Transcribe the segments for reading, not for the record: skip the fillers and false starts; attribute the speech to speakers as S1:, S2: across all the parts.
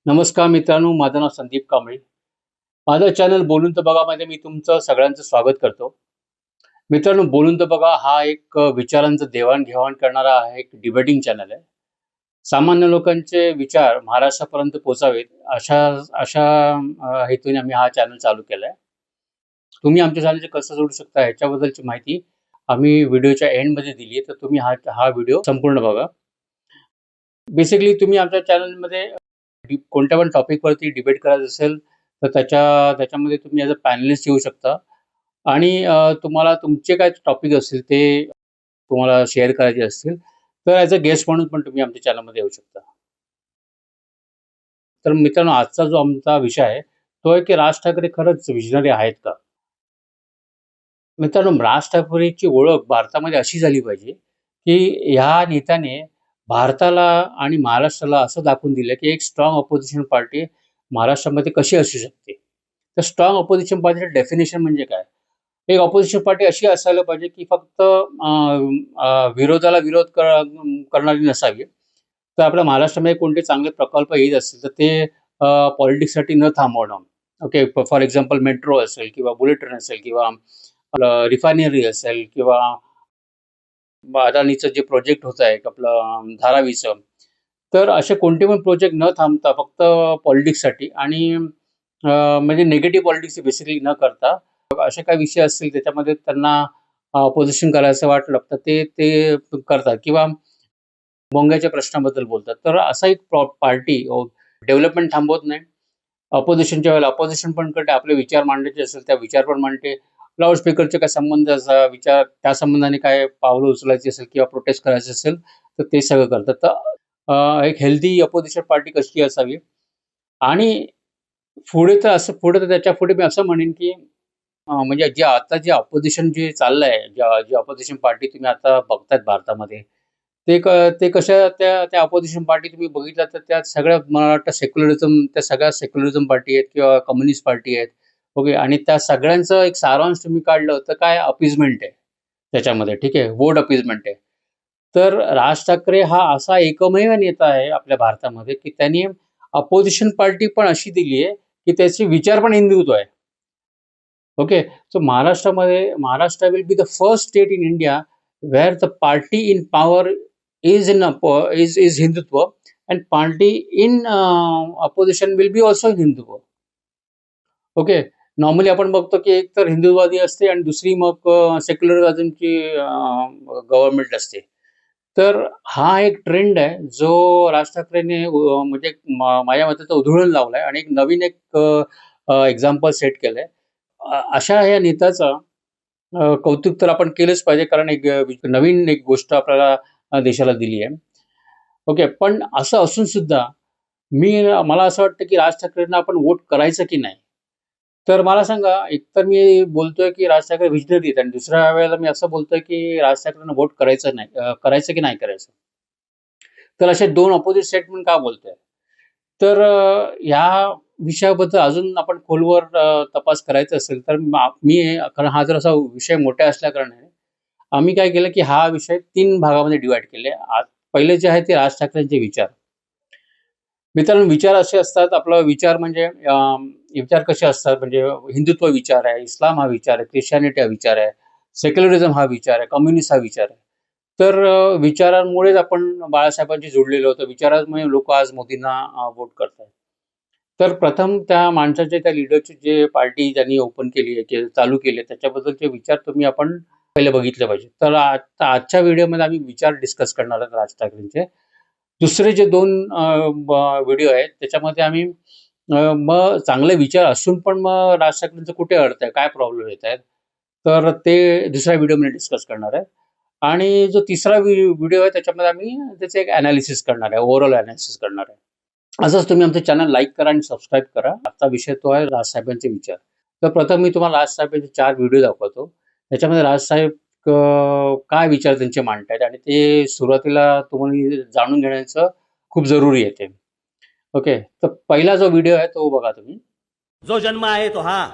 S1: नमस्कार मित्रांनो, माझं नाव संदीप कांबळे. माझं चॅनल बोलून तर बघा मध्ये मी तुमचं सगळ्यांचं स्वागत करतो. मित्रांनो, बोलून तर बघा हा एक विचारांचं देवाणघेवाण करणारा हा एक डिबेटिंग चॅनल आहे. सामान्य लोकांचे विचार महाराष्ट्रापर्यंत पोहोचावेत अशा अशा हेतूने आम्ही हा चॅनल चालू केलाय. तुम्ही आमच्या चॅनलचे कसं जोडू शकता ह्याच्याबद्दलची माहिती आम्ही व्हिडिओच्या एंडमध्ये दिली आहे, तर तुम्ही हा हा व्हिडिओ संपूर्ण बघा. बेसिकली तुम्ही आमच्या चॅनलमध्ये कोणत्या पण टॉपिकवरती डिबेट करायचं असेल तर त्याच्यामध्ये तुम्ही ॲज अ पॅनलिस्ट येऊ शकता आणि तुम्हाला तुमचे काय टॉपिक असतील ते तुम्हाला शेअर करायचे असतील तर ॲज अ गेस्ट म्हणून पण तुम्ही आमच्या चॅनलमध्ये येऊ शकता. तर मित्रांनो, आजचा जो आमचा विषय आहे तो आहे की राज ठाकरे खरंच विजनरी आहेत का? मित्रांनो, राज ठाकरेची ओळख भारतामध्ये अशी झाली पाहिजे की ह्या नेत्याने भारताला आणि महाराष्ट्राला असं दाखवून दिलं की एक स्ट्रॉंग ऑपोजिशन पार्टी महाराष्ट्रामध्ये कशी असू शकते. तर स्ट्रॉंग ऑपोजिशन पार्टीचं डेफिनेशन म्हणजे काय? एक ऑपोजिशन पार्टी अशी असायला पाहिजे की फक्त विरोधाला विरोध करणारी नसावी. तर आपल्या महाराष्ट्रामध्ये कोणते चांगले प्रकल्प येत असतील तर ते पॉलिटिक्ससाठी न थांबवणं. ओके, फॉर एक्झाम्पल मेट्रो असेल किंवा बुलेट ट्रेन असेल किंवा रिफायनरी असेल किंवा अदानीचं जे प्रोजेक्ट होत आहे आपलं धारावीचं. तर असे कोणते पण प्रोजेक्ट न थांबता फक्त पॉलिटिक्ससाठी आणि म्हणजे निगेटिव्ह पॉलिटिक्स बेसिकली न करता असे काही विषय असतील त्याच्यामध्ये त्यांना अपोजिशन करायचं वाटलं तर ते ते करतात किंवा भोंग्याच्या प्रश्नाबद्दल बोलतात. तर असा एक पार्टी डेव्हलपमेंट थांबवत नाही. अपोजिशनच्या वेळेला अपोजिशन पण करते, आपले विचार मांडायचे असेल त्या विचार पण मांडते. लाऊडस्पीकरचे काय संबंध विचार त्या संबंधाने काय पावलं उचलायची असेल किंवा प्रोटेस्ट करायचे असेल तर ते सगळं करतात. तर एक हेल्दी अपोजिशन पार्टी कशी असावी आणि पुढे तर त्याच्या पुढे मी असं म्हणेन की म्हणजे जे अपोजिशन जे चाललंय, जे अपोजिशन पार्टी तुम्ही आता बघतायत भारतामध्ये, ते कशा त्या अपोजिशन पार्टी तुम्ही बघितल्या तर त्या सगळ्या मला वाटतं त्या सगळ्या सेक्युलरिझम पार्टी आहेत किंवा कम्युनिस्ट पार्टी आहेत. ओके, आणि त्या सगळ्यांचं एक सारांश तुम्ही काढलं तर काय अपीजमेंट आहे त्याच्यामध्ये, ठीक आहे, वोट अपीजमेंट आहे. तर राज ठाकरे हा असा एकमेव नेता आहे आपल्या भारतामध्ये की त्यांनी अपोजिशन पार्टी पण अशी दिली आहे की त्याचे विचार पण हिंदुत्व आहे. Okay, so Maharashtra will be the first state in India where the party in power is Hindutva and party in opposition will be also Hindutva. Okay, normally आपण बघतो की एक तर हिंदुत्ववादी असते आणि दुसरी मग सेक्युलरिझमची गव्हर्नमेंट असते. तर हा एक ट्रेंड आहे जो राज ठाकरेने म्हणजे माझ्या मते तर उधळून लावलाय आणि एक नवीन एक्झाम्पल सेट केलंय. अशा या नेत्याचा कौतुक तर आपण केलंच पाहिजे कारण एक नवीन एक गोष्ट आपल्याला देशाला दिली आहे. ओके, पण असं असून सुद्धा मला असं वाटतं की राज ठाकरेंना आपण वोट करायचं की नाही? तर मला सांगा, एकतर मी बोलतोय की राज ठाकरे विजनरी आहेत आणि दुसऱ्या वेळेला मी असं बोलतोय की राज ठाकरेंना वोट करायचं नाही, करायचं की नाही करायचं? तर असे दोन अपोजिट स्टेटमेंट का बोलतोय? तर ह्या विषयाबद्दल अजून आपण खोलवर तपास करायचा असेल तर कारण हा जर असा विषय मोठा असल्याकारणाने आम्ही काय केलं की हा विषय 3 भागामध्ये डिव्हाईड केले. पहिले जे आहे ते राज ठाकरेंचे विचार. मित्रांनो, विचार असे असतात, आपला विचार म्हणजे विचार कसे असतात म्हणजे हिंदुत्व विचार आहे, इस्लाम हा विचार आहे, ख्रिश्चनिटी हा विचार आहे, सेक्युलरिझम हा विचार आहे, कम्युनिस्ट हा विचार आहे. तर विचारांमुळेच आपण बाळासाहेबांशी जोडलेलो होतो. विचारांमुळे लोक आज मोदींना वोट करतात. तर प्रथम त्या माणसाचे, त्या लीडरचे जे पार्टी ज्यांनी ओपन केली आहे की चालू केली आहे त्याच्याबद्दलचे विचार आपण पहिले बघितले पाहिजे. तर आजच्या व्हिडिओमध्ये आम्ही विचार डिस्कस करणार आहोत राज ठाकरेंचे. दुसरे जे 2 व्हिडिओ आहेत त्याच्यामध्ये आम्ही मग चांगले विचार असून पण मग राज ठाकरेंचा कुठे अर्थ आहे, काय प्रॉब्लेम येत आहेत, तर ते दुसऱ्या व्हिडिओमध्ये डिस्कस करणार आहे. आणि जो तिसरा व्हिडिओ आहे त्याच्यामध्ये आम्ही त्याचे एक एनालिसिस करणार आहे, ओव्हरऑल एनालिसिस करणार आहे. असंच तुम्ही आमचं चॅनल लाईक करा आणि सबस्क्राईब करा. आजचा विषय तो आहे राजसाहेबांचे विचार. तर प्रथम मी तुम्हाला राजसाहेबांचे 4 व्हिडिओ दाखवतो. त्याच्यामध्ये राजसाहेब काय विचार त्यांचे मांडतायत आणि ते सुरुवातीला तुम्हाला जाणून घेण्याचं खूप जरुरी आहे ते. ओके, तर पहिला जो व्हिडिओ आहे तो बघा तुम्ही.
S2: जो जन्म आहे तो हा,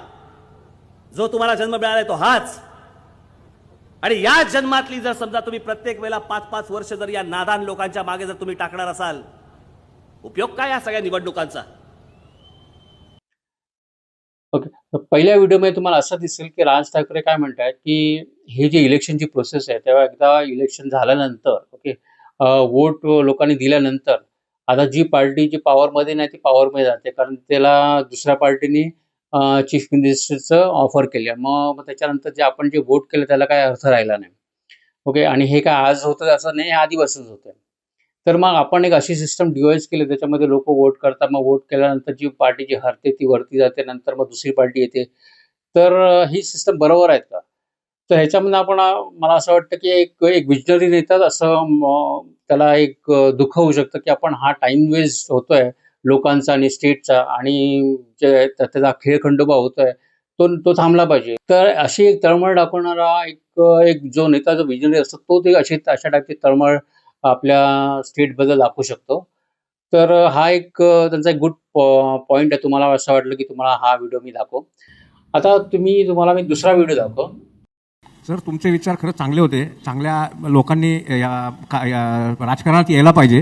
S2: जो तुम्हाला जन्म मिळालाय तो हाच. आणि या जन्मातली जर समजा तुम्ही प्रत्येक वेळेला 5-5 वर्ष जर या नादान लोकांच्या मागे जर तुम्ही टाकणार असाल, उपयोग काय या सगळ्या निवडणुकांचा?
S1: ओके. तर पहिल्या व्हिडिओमध्ये तुम्हाला असं दिसेल, की राज ठाकरे काय म्हणतायत, की हे जे इलेक्शनची प्रोसेस आहे, तेव्हा एकदा इलेक्शन झाल्यानंतर ओके, वोट लोकांनी दिल्यानंतर आता जी पार्टी जी पॉवरमध्ये नाही, ती पॉवरमध्ये जाते. कारण त्याला दुसऱ्या पार्टीने चीफ मिनिस्टरचं ऑफर केली. मग मग त्याच्यानंतर जे आपण जे वोट केलं त्याला काही अर्थ राहिला नाही. ओके. आणि हे काय आज होतं असं नाही, हे आधीपासूनच होतंय. तर मग आपण एक अशी सिस्टम डिव्हाईस केली त्याच्यामध्ये लोकं वोट करतात. मग वोट केल्यानंतर जी पार्टी जी हरते ती वरती जाते. नंतर मग दुसरी पार्टी येते. तर ही सिस्टम बरोबर आहेत का? तर ह्याच्यामधनं आपण मला असं वाटतं, की एक एक विजनरी नेता असं त्याला एक दुःख होऊ शकतं, की आपण हा टाईम वेस्ट होतोय लोकांचा आणि स्टेटचा आणि जे त्याचा खेळखंडोबा होतोय, तो तो थांबला पाहिजे. तर अशी एक तळमळ दाखवणारा एक जो नेता जो विजनरी असतो, तो ते अशा टाईपची तळमळ आपल्या स्टेटबद्दल दाखवू शकतो. तर हा एक त्यांचा एक गुड पॉइंट आहे. तुम्हाला असं वाटलं, की तुम्हाला हा व्हिडिओ मी दाखवू. आता तुम्हाला मी दुसरा व्हिडिओ दाखवू.
S3: सर तुमचे विचार खरंच चांगले होते. चांगल्या लोकांनी या राजकारणात यायला पाहिजे.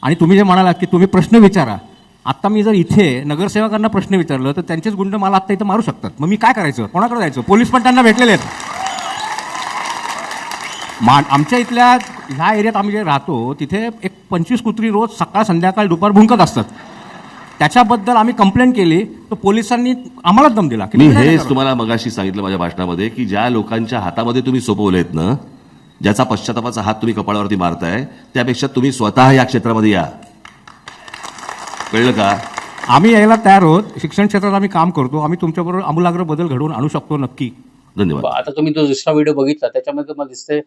S3: आणि तुम्ही जे म्हणालात की तुम्ही प्रश्न विचारा. आत्ता मी जर इथे नगरसेवकांना प्रश्न विचारलं तर त्यांचेच गुंड मला आत्ता इथं मारू शकतात. मग मी काय करायचं? कोणाकडे जायचं? पोलीस पण त्यांना भेटलेले आहेत. आमच्या इथल्या ह्या एरियात आम्ही जे राहतो तिथे एक 25 कुत्री रोज सकाळ संध्याकाळ दुपार भुंकत असतात. त्याच्याबद्दल आम्ही कंप्लेंट केली तर पोलिसांनी आम्हालाच दम दिला की
S4: मी
S3: तुम्ही नाही
S4: हेच
S3: करत.
S4: तुम्हाला मगाशी सांगितलं माझ्या भाषणामध्ये की ज्या लोकांच्या हातामध्ये तुम्ही सोपवलेत ना, ज्याचा पश्चातापाचा हात तुम्ही कपाळावरती मारताय, त्यापेक्षा तुम्ही स्वतः या क्षेत्रामध्ये या. कळलं का?
S3: आम्ही यायला तयार आहोत. शिक्षण क्षेत्रात आम्ही काम करतो. आम्ही तुमच्याबरोबर आमूलाग्र बदल घडवून आणू शकतो नक्की.
S4: धन्यवाद.
S1: आता तुम्ही जो दुसरा व्हिडिओ बघितला त्याच्यामध्ये तुम्हाला दिसतंय,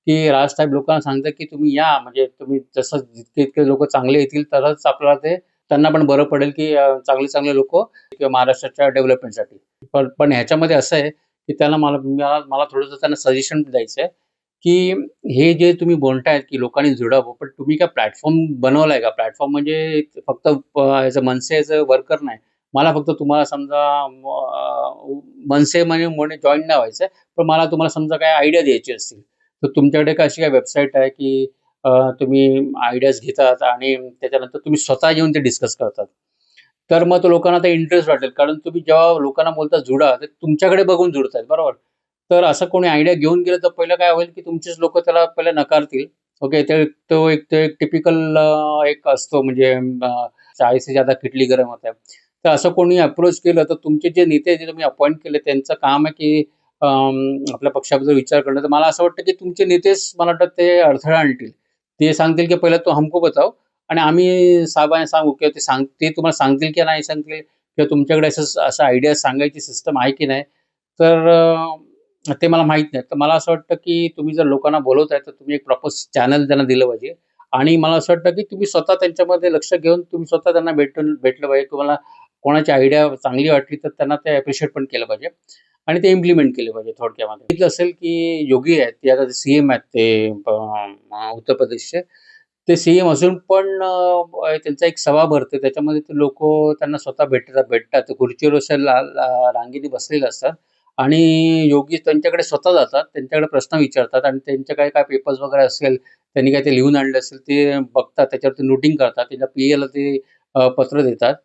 S1: की राजसाहेब लोकांना सांगतात, की तुम्ही या म्हणजे तुम्ही जसं जितके लोकं चांगले येतील तरच आपल्याला ते त्यांना पण बरं पडेल, की चांगले लोकं किंवा महाराष्ट्राच्या डेव्हलपमेंटसाठी. पण पण ह्याच्यामध्ये असं आहे, की त्याला मला मला मला थोडंसं त्यांना सजेशन द्यायचं आहे, की हे जे तुम्ही बोलतायत, की लोकांनी जुडावं, पण तुम्ही काय प्लॅटफॉर्म बनवलाय का? प्लॅटफॉर्म म्हणजे फक्त मनसेचं वर्कर नाही. मला फक्त तुम्हाला समजा मनसे म्हणे जॉइन नाही व्हायचंय. पण मला तुम्हाला समजा काही आयडिया द्यायची असतील, तर तुमच्याकडे काय अशी काही वेबसाईट आहे, की तुम्ही आयडियाज घेतात आणि त्याच्यानंतर तुम्ही स्वतः येऊन ते डिस्कस करतात. तर मग तो लोकांना ते इंटरेस्ट वाटेल. कारण तुम्ही जेव्हा लोकांना बोलता जुडा, तर तुमच्याकडे बघून जुडतायत, बरोबर? तर असं कोणी आयडिया घेऊन गेलं, तर पहिलं काय होईल, की तुमचेच लोकं त्याला पहिले नकारतील. ओके. तो एक टिपिकल एक असतो म्हणजे चाय से ज्यादा किटली गरम होता है. तर असं कोणी अप्रोच केलं, तर तुमचे जे नेते जे तुम्ही अपॉइंट केले, त्यांचं काम आहे, की आपल्या पक्षाबद्दल विचार करणं. तर मला असं वाटतं, की तुमचे नेतेच मला वाटतं ते अडथळा आणतील. ते सांगतील, की "पहिला तो हमको बताओ." आणि आम्ही साहेबांना सांगू किंवा ते तुम्हाला सांगतील की नाही सांगतील किंवा तुमच्याकडे असं आयडिया सांगायची सिस्टम आहे की नाही. तर ते मला माहीत नाही. तर मला असं वाटतं की तुम्ही जर लोकांना बोलवताय तर तुम्ही एक प्रॉपर चॅनल त्यांना दिलं पाहिजे आणि मला असं वाटतं की तुम्ही स्वतः त्यांच्यामध्ये लक्ष घेऊन तुम्ही स्वतः त्यांना भेटलं पाहिजे. तुम्हाला कोणाची आयडिया चांगली वाटली तर त्यांना ते अप्रिशिएट पण केलं पाहिजे आणि ते इम्प्लिमेंट केले पाहिजे थोडक्यामध्ये. बघितलं असेल की योगी आहेत ते आता सीएम आहेत ते उत्तर प्रदेशचे. ते सीएम असून पण त्यांचा एक सभा भरते. त्याच्यामध्ये ते लोकं त्यांना स्वतः भेटतात. ते खुर्चीवर अशा रांगेने बसलेले असतात आणि योगी त्यांच्याकडे स्वतः जातात. त्यांच्याकडे प्रश्न विचारतात आणि त्यांच्याकडे काय पेपर्स वगैरे असेल, त्यांनी काय ते लिहून आणलं असेल, ते बघतात. त्याच्यावरती नोटिंग करतात. त्यांच्या पीएला ते पत्र देतात.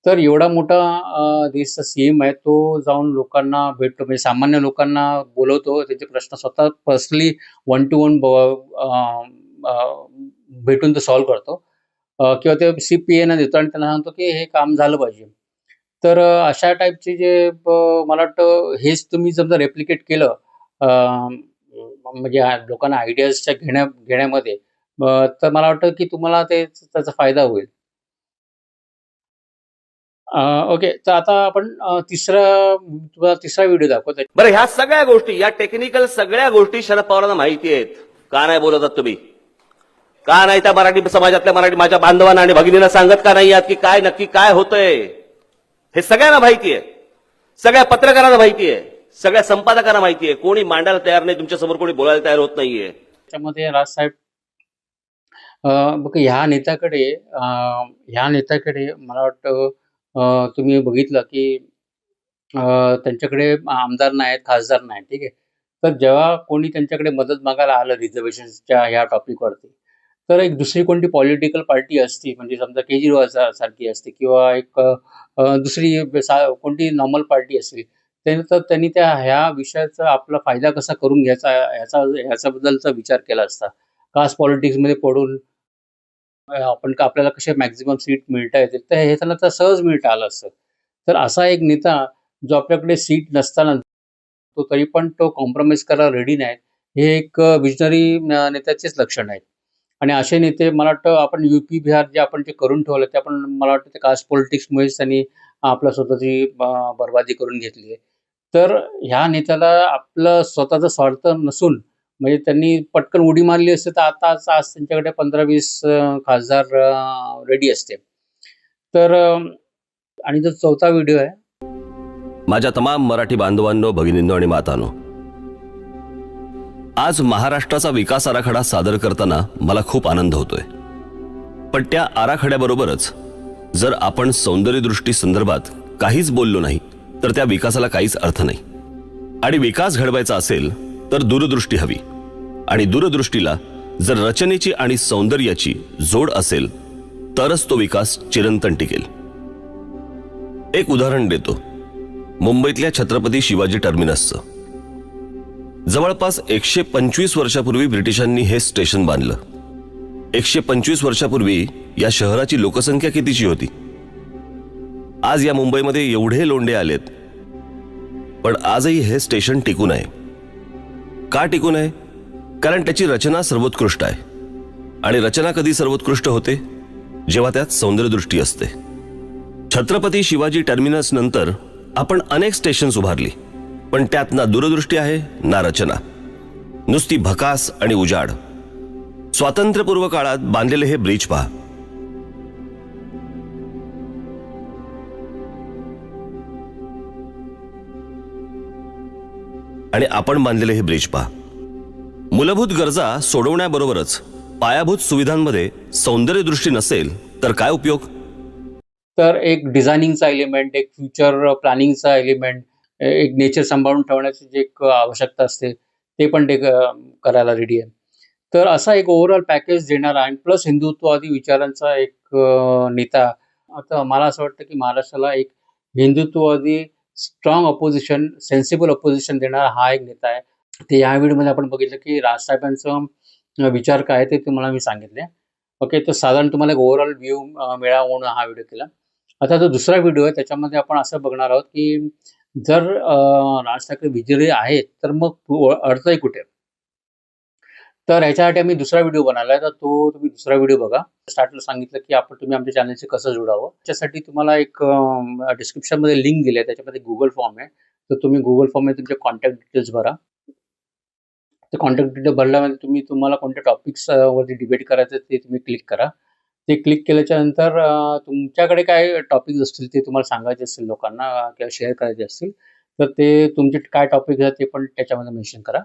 S1: तर एवढा मोठा देशचा सीएम आहे. तो जाऊन लोकांना भेटतो म्हणजे सामान्य लोकांना बोलवतो. त्यांचे प्रश्न स्वतः पर्सनली वन टू वन भेटून तो सॉल्व्ह करतो. किंवा ते सीपीएना देतो आणि त्यांना सांगतो, की हे काम झालं पाहिजे. तर अशा टाईपचे जे मला वाटतं हेच तुम्ही समजा रेप्लिकेट केलं म्हणजे लोकांना आयडियाजच्या घेण्यामध्ये तर मला वाटतं, की तुम्हाला त्याचा फायदा होईल. ओके. तर आता आपण तुम्हाला तिसरा व्हिडिओ दाखवतो.
S2: बरं, ह्या सगळ्या गोष्टी, या टेक्निकल सगळ्या गोष्टी शरद पवारांना माहिती आहेत. का नाही बोलत आहात तुम्ही? का नाही त्या मराठी समाजातल्या माझ्या बांधवांना आणि भगिनींना सांगत का नाही आहात की काय नक्की काय होतंय? हे सगळ्यांना माहिती आहे. सगळ्या पत्रकारांना माहिती आहे. सगळ्या संपादकांना माहिती आहे. कोणी मांडायला तयार नाही, तुमच्यासमोर कोणी बोलायला तयार होत नाहीये.
S1: त्याच्यामध्ये राजसाहेब बघा ह्या नेत्याकडे मला वाटतं तुम्ही बघितलं की अ, त्यांच्याकडे आमदार नाहीत, खासदार नाहीत, ठीक आहे. तर जेव्हा कोणी त्यांच्याकडे मदत मागायला आलं रिझर्व्हेशन्सच्या ह्या टॉपिकवरती, तर एक दुसरी कोणती पॉलिटिकल पार्टी असती म्हणजे समजा केजरीवाल सारखी असते किंवा एक दुसरी कोणती नॉर्मल पार्टी असेल, तर त्यांनी ह्या विषयाचा आपला फायदा कसा करून घ्यायचा ह्याच्याबद्दलचा विचार केला असता. कास्ट पॉलिटिक्समध्ये पडून आपण आपल्याला कसे मॅक्सिमम सीट मिळता येतील, तर हे त्याला तर सहज मिळता आलं असतं. तर असा एक नेता जो आपल्याकडे सीट नसताना तो तरी पण तो कॉम्प्रोमाईज करायला रेडी नाही. हे एक विजनरी नेत्याचेच लक्षण आहेत. आणि असे नेते मला वाटतं आपण यूपी, बिहार जे आपण जे करून ठेवलं ते आपण मला वाटतं ते कास्ट पॉलिटिक्समुळेच त्यांनी आपल्या स्वतःची बरबादी करून घेतली आहे. तर ह्या नेत्याला आपलं स्वतःचा स्वार्थ नसून म्हणजे त्यांनी पटकन उडी मारली असते तर आज त्यांच्याकडे 15-20 खासदार रेडी असते. तर आणि जो चौथा व्हिडिओ आहे
S2: माझ्या तमाम मराठी बांधवांनो, भगिनींनो आणि मातांनो, आज महाराष्ट्राचा विकास आराखडा सादर करताना मला खूप आनंद होतोय. पण त्या आराखड्याबरोबरच जर आपण सौंदर्यदृष्टी संदर्भात काहीच बोललो नाही तर त्या विकासाला काहीच अर्थ नाही. आणि विकास घडवायचा असेल तर दूरदृष्टी हवी. आणि दूरदृष्टीला जर रचनेची आणि सौंदर्याची जोड असेल तरच तो विकास चिरंतन टिकेल. एक उदाहरण देतो. मुंबईतल्या छत्रपती शिवाजी टर्मिनसचं. जवळपास 125 वर्षापूर्वी ब्रिटिशांनी हे स्टेशन बांधलं. 125 वर्षापूर्वी या शहराची लोकसंख्या कितीची होती? आज या मुंबईमध्ये एवढे लोंढे आलेत, पण आजही हे स्टेशन टिकून आहे. का टिकून आहे? कारण त्याची रचना सर्वोत्कृष्ट आहे. आणि रचना कधी सर्वोत्कृष्ट होते? जेव्हा त्यात सौंदर्यदृष्टी असते. छत्रपती शिवाजी टर्मिनस नंतर आपण अनेक स्टेशन्स उभारली, पण त्यात ना दूरदृष्टी आहे ना रचना. नुसती भकास आणि उजाड. स्वातंत्र्यपूर्व काळात बांधलेले हे ब्रिज पहा. आणि आपण बांधलेले हे ब्रिज पहा. मूलभूत गरजा सोडवण्याबरोबरच पायाभूत सुविधांमध्ये सौंदर्यदृष्टी नसेल तर काय उपयोग?
S1: तर एक डिझायनिंगचा एलिमेंट, एक फ्युचर प्लॅनिंगचा एलिमेंट, एक नेचर सांभाळून ठेवण्याची जी एक आवश्यकता असते ते पण ते करायला रेडी आहे. तर असा एक ओव्हरऑल पॅकेज देणारा आणि प्लस हिंदुत्ववादी विचारांचा एक नेता. आता मला असं वाटतं की महाराष्ट्राला एक हिंदुत्ववादी स्ट्रॉंग अपोजिशन, सेन्सिबल अपोजिशन देणारा हा एक नेता आहे. ते या व्हिडिओमध्ये आपण बघितलं की राजसाहेबांचं विचार काय ते तुम्हाला मी सांगितले. ओके, तर साधारण तुम्हाला एक ओव्हरऑल व्ह्यू मिळावा म्हणून हा व्हिडिओ केला. आता जो दुसरा व्हिडिओ आहे त्याच्यामध्ये आपण असं बघणार आहोत की जर राज ठाकरे विजयी आहेत तर मग अडचण कुठे? तर ह्याच्यासाठी आम्ही दुसरा व्हिडिओ बनवला आहे, तर तो तुम्ही दुसरा व्हिडिओ बघा. स्टार्टला सांगितलं की तुम्ही आमच्या चॅनलशी कसं जोडावं. त्याच्यासाठी तुम्हाला एक डिस्क्रिप्शनमध्ये लिंक दिली आहे, त्याच्यामध्ये गुगल फॉर्म आहे. तर तुम्ही गुगल फॉर्ममध्ये तुमचे कॉन्टॅक्ट डिटेल्स भरा. ते कॉन्टॅक्ट डिटेल भरल्यामध्ये तुम्हाला कोणत्या टॉपिक्स वरती डिबेट करायचं ते तुम्ही क्लिक करा. ते क्लिक केल्याच्या नंतर तुमच्याकडे काय टॉपिक्स असतील ते तुम्हाला सांगायचे असतील लोकांना किंवा शेअर करायचे असतील तर ते तुमचे काय टॉपिक आहेत ते पण त्याच्यामध्ये मेन्शन करा.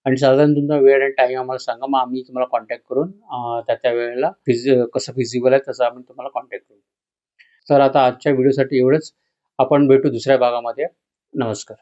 S1: आणि साधारण तुमचा वेळ आणि टाईम आम्हाला सांगा. मग आम्ही तुम्हाला कॉन्टॅक्ट करून त्या वेळेला कसं फिजिबल आहे तसं आम्ही तुम्हाला कॉन्टॅक्ट करू. तर आता आजच्या व्हिडिओसाठी एवढंच. आपण भेटू दुसऱ्या भागामध्ये. नमस्कार.